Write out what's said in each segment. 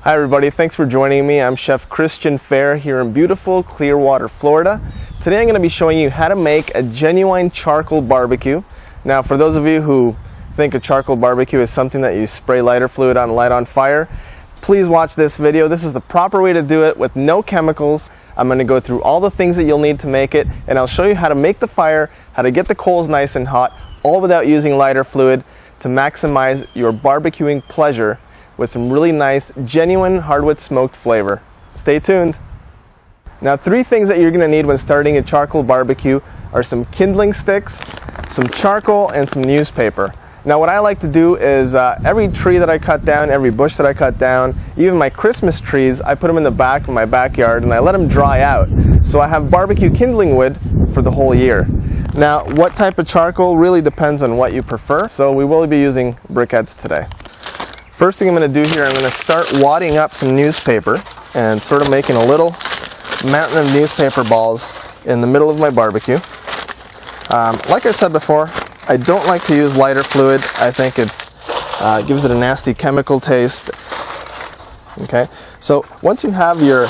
Hi everybody, thanks for joining me. I'm Chef Cristian Feher here in beautiful Clearwater, Florida. Today I'm going to be showing you how to make a genuine charcoal barbecue. Now for those of you who think a charcoal barbecue is something that you spray lighter fluid on and light on fire, please watch this video. This is the proper way to do it with no chemicals. I'm going to go through all the things that you'll need to make it, and I'll show you how to make the fire, how to get the coals nice and hot, all without using lighter fluid, to maximize your barbecuing pleasure with some really nice, genuine hardwood smoked flavor. Stay tuned. Now, 3 things that you're going to need when starting a charcoal barbecue are some kindling sticks, some charcoal, and some newspaper. Now, what I like to do is every tree that I cut down, every bush that I cut down, even my Christmas trees, I put them in the back of my backyard and I let them dry out. So I have barbecue kindling wood for the whole year. Now, what type of charcoal really depends on what you prefer. So we will be using briquettes today. First thing I'm going to do here, I'm going to start wadding up some newspaper and sort of making a little mountain of newspaper balls in the middle of my barbecue. Like I said before, I don't like to use lighter fluid. I think it gives it a nasty chemical taste. Okay, so once you have your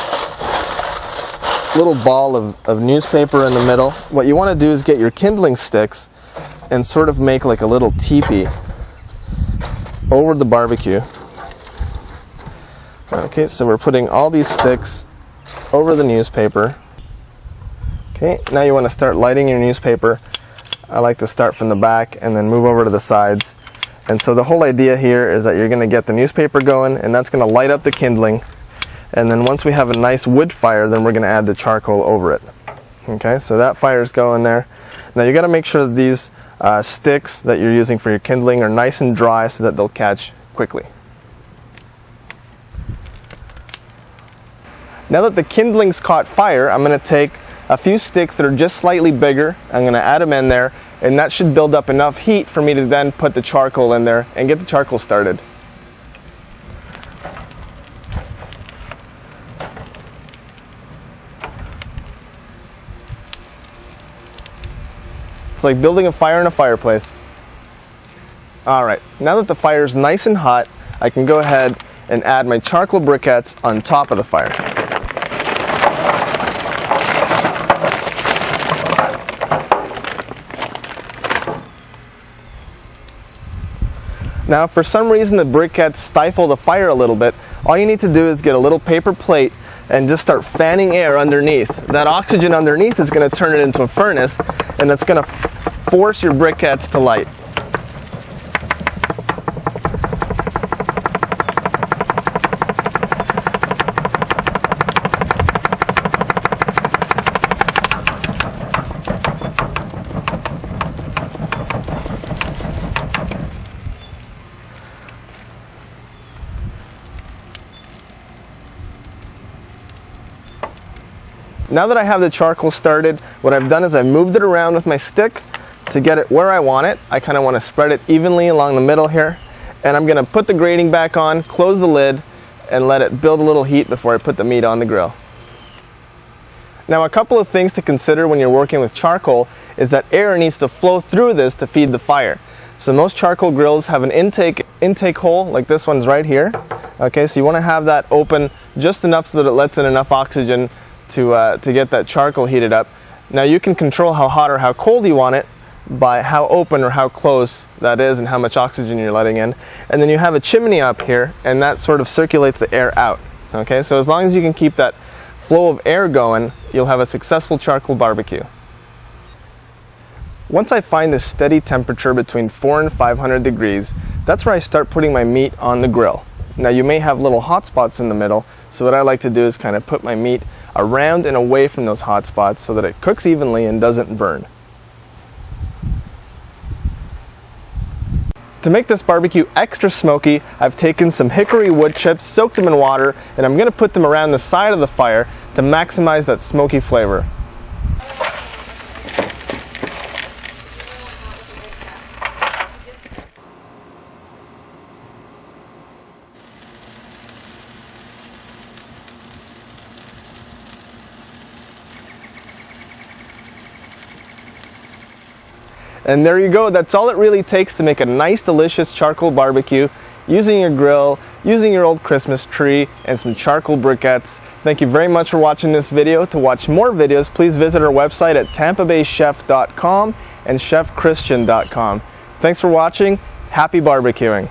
little ball of newspaper in the middle, what you want to do is get your kindling sticks and sort of make like a little teepee over the barbecue. Okay, so we're putting all these sticks over the newspaper. Okay, now you want to start lighting your newspaper. I like to start from the back and then move over to the sides. And so the whole idea here is that you're going to get the newspaper going, and that's going to light up the kindling. And then once we have a nice wood fire, then we're going to add the charcoal over it. Okay, so that fire's going there. Now you got to make sure that these sticks that you're using for your kindling are nice and dry so that they'll catch quickly. Now that the kindling's caught fire, I'm going to take a few sticks that are just slightly bigger. I'm going to add them in there, and that should build up enough heat for me to then put the charcoal in there and get the charcoal started. It's like building a fire in a fireplace. Alright, now that the fire is nice and hot, I can go ahead and add my charcoal briquettes on top of the fire. Now, if for some reason the briquettes stifle the fire a little bit, all you need to do is get a little paper plate and just start fanning air underneath. That oxygen underneath is going to turn it into a furnace, and it's going to force your briquettes to light. Now that I have the charcoal started, what I've done is I've moved it around with my stick to get it where I want it. I kind of want to spread it evenly along the middle here. And I'm going to put the grating back on, close the lid, and let it build a little heat before I put the meat on the grill. Now, a couple of things to consider when you're working with charcoal is that air needs to flow through this to feed the fire. So most charcoal grills have an intake hole, like this one's right here. Okay, so you want to have that open just enough so that it lets in enough oxygen to get that charcoal heated up. Now you can control how hot or how cold you want it by how open or how close that is and how much oxygen you're letting in. And then you have a chimney up here, and that sort of circulates the air out. Okay, so as long as you can keep that flow of air going, you'll have a successful charcoal barbecue. Once I find a steady temperature between 400 and 500 degrees, that's where I start putting my meat on the grill. Now you may have little hot spots in the middle, so what I like to do is kind of put my meat around and away from those hot spots so that it cooks evenly and doesn't burn. To make this barbecue extra smoky, I've taken some hickory wood chips, soaked them in water, and I'm going to put them around the side of the fire to maximize that smoky flavor. And there you go. That's all it really takes to make a nice, delicious charcoal barbecue using your grill using your old Christmas tree and some charcoal briquettes. Thank you very much for watching this video. To watch more videos, please visit our website at tampabaychef.com and chefchristian.com. Thanks for watching. Happy barbecuing.